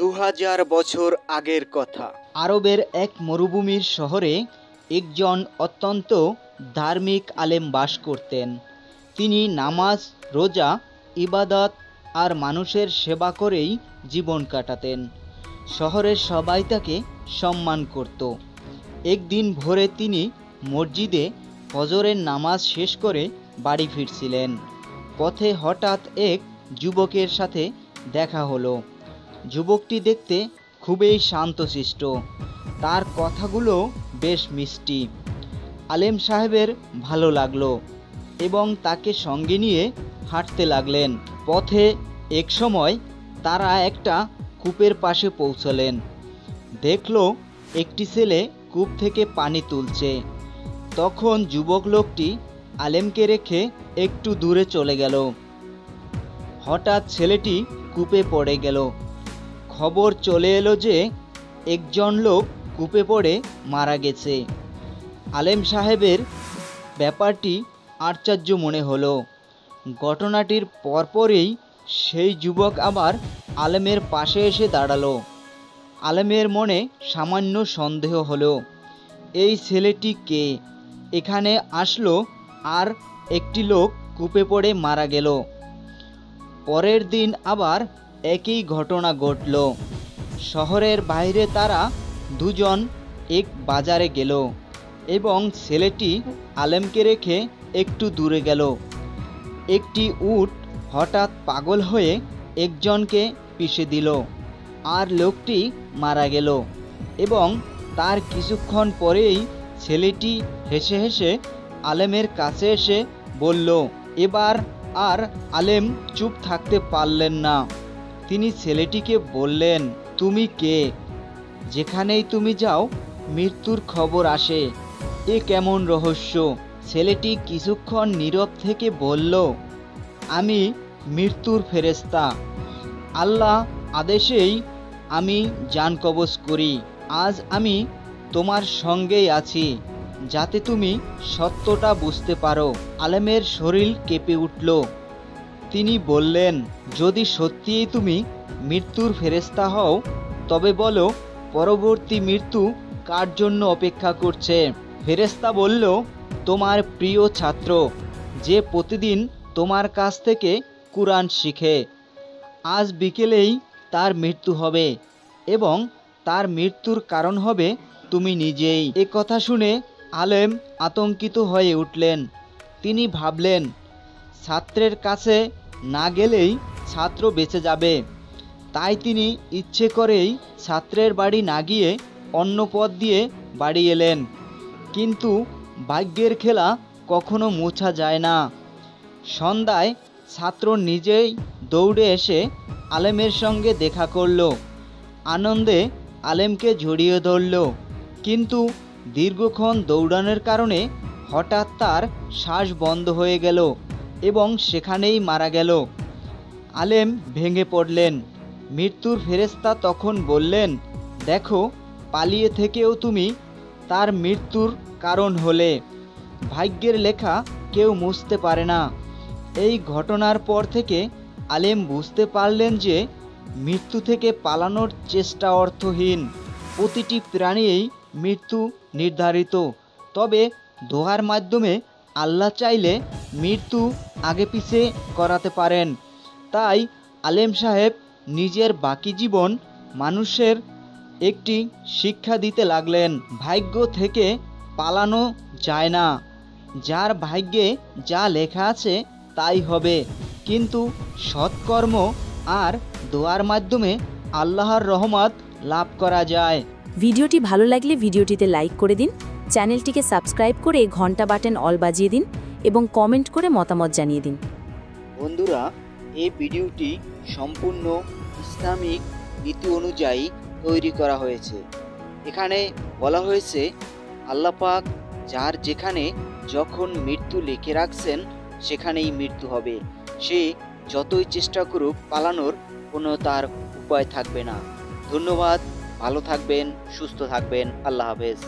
2000 বছর আগের কথা। আরবের এক মরুভূমির শহরে একজন অত্যন্ত ধার্মিক আলেম বাস করতেন। তিনি নামাজ, রোজা, ইবাদত আর মানুষের সেবা করেই জীবন কাটাতেন। শহরের সবাই তাকে সম্মান করত। একদিন ভোরে তিনি মসজিদে ফজরের নামাজ শেষ করে বাড়ি ফিরছিলেন। পথে হঠাৎ এক যুবকের সাথে দেখা হলো। যুবকটি দেখতে খুবই শান্তশিষ্ট, তার কথাগুলো বেশ মিষ্টি। আলেম সাহেবের ভালো লাগলো এবং তাকে সঙ্গে নিয়ে হাঁটতে লাগলেন। পথে এক সময় তারা একটা কূপের পাশে পৌঁছলেন। দেখলো একটি ছেলে কূপ থেকে পানি তুলছে। তখন যুবক লোকটি আলেমকে রেখে একটু দূরে চলে গেল। হঠাৎ ছেলেটি কূপে পড়ে গেল। খবর চলে এলো যে একজন লোক কূপে পড়ে মারা গেছে। আলেম সাহেবের ব্যাপারটি আশ্চর্য মনে হলো। ঘটনাটির পরপরই সেই যুবক আবার আলেমের পাশে এসে দাঁড়ালো। আলেমের মনে সামান্য সন্দেহ হলো, এই ছেলেটি কে, এখানে আসলো আর একটি লোক কূপে পড়ে মারা গেল। পরের দিন আবার একই ঘটনা ঘটল। শহরের বাইরে তারা দুজন এক বাজারে গেল এবং ছেলেটি আলেমকে রেখে একটু দূরে গেল। একটি উট হঠাৎ পাগল হয়ে একজনকে পিষে দিল আর লোকটি মারা গেল এবং তার কিছুক্ষণ পরেই ছেলেটি হেসে হেসে আলেমের কাছে এসে বলল। এবার আর আলেম চুপ থাকতে পারলেন না। তিনি ছেলেটিকে বললেন, তুমি কে? যেখানেই তুমি যাও মৃত্যুর খবর আসে, এ কেমন রহস্য? ছেলেটি কিছুক্ষণ নীরব থেকে বলল, আমি মৃত্যুর ফেরেশতা। আল্লাহ আদেশেই আমি জান কবজ করি। আজ আমি তোমার সঙ্গেই আছি যাতে তুমি সত্যটা বুঝতে পারো। আলেমের শরীর কেঁপে উঠল। তিনি বললেন, যদি সত্যিই তুমি মৃত্যুর ফেরেশতা হও তবে বলো পরবর্তী মৃত্যু কার জন্য অপেক্ষা করছে? ফেরেশতা বলল, তোমার প্রিয় ছাত্র যে প্রতিদিন তোমার কাছ থেকে কুরআন শিখে। আজ বিকেলেই তার মৃত্যু হবে এবং তার মৃত্যুর কারণ হবে তুমি নিজেই। এ কথা শুনে আলেম আতঙ্কিত হয়ে উঠলেন। তিনি ভাবলেন, ছাত্রের কাছে না গেলেই ছাত্র বেঁচে যাবে। তাই তিনি ইচ্ছে করেই ছাত্রের বাড়ি না গিয়ে অন্য পথ দিয়ে বাড়ি এলেন। কিন্তু ভাগ্যের খেলা কখনো মোছা যায় না। সন্ধ্যায় ছাত্র নিজেই দৌড়ে এসে আলেমের সঙ্গে দেখা করল। আনন্দে আলেমকে জড়িয়ে ধরল। কিন্তু দীর্ঘক্ষণ দৌড়ানোর কারণে হঠাৎ তার শ্বাস বন্ধ হয়ে গেল এবং সেখানেই মারা গেল। আলেম ভেঙে পড়লেন। মৃত্যুর ফেরেশতা তখন বললেন, দেখো, পালিয়ে থেকেও তুমি তার মৃত্যুর কারণ হলে। ভাগ্যের লেখা কেউ মুছতে পারে না। এই ঘটনার পর থেকে আলেম বুঝতে পারলেন যে মৃত্যু থেকে পালানোর চেষ্টা অর্থহীন। প্রতিটি প্রাণীই মৃত্যু নির্ধারিত, তবে দোয়ার মাধ্যমে আল্লাহ চাইলে মৃত্যু আগে পিছে করাতে পারেন। তাই আলেম সাহেব নিজের বাকি জীবন মানুষের একটি শিক্ষা দিতে লাগলেন। ভাগ্য থেকে পালানো যায় না। যার ভাগ্যে যা লেখা আছে তাই হবে, কিন্তু সৎকর্ম আর দোয়ার মাধ্যমে আল্লাহর রহমত লাভ করা যায়। ভিডিওটি ভালো লাগলে ভিডিওটিতে লাইক করে দিন, চ্যানেলটিকে সাবস্ক্রাইব করে ঘন্টা বাটন অল বাজিয়ে দিন এবং কমেন্ট করে মতামত জানিয়ে দিন। বন্ধুরা, এই ভিডিওটি সম্পূর্ণ ইসলামিক নীতি অনুযায়ী তৈরি করা হয়েছে। এখানে বলা হয়েছে আল্লাহ পাক যার যেখানে যখন মৃত্যু লিখে রাখছেন সেখানেই মৃত্যু হবে। সে যতই চেষ্টা করুক পালানোর কোনো তার উপায় থাকবে না। ধন্যবাদ, ভালো থাকবেন, সুস্থ থাকবেন। আল্লাহ হাফেজ।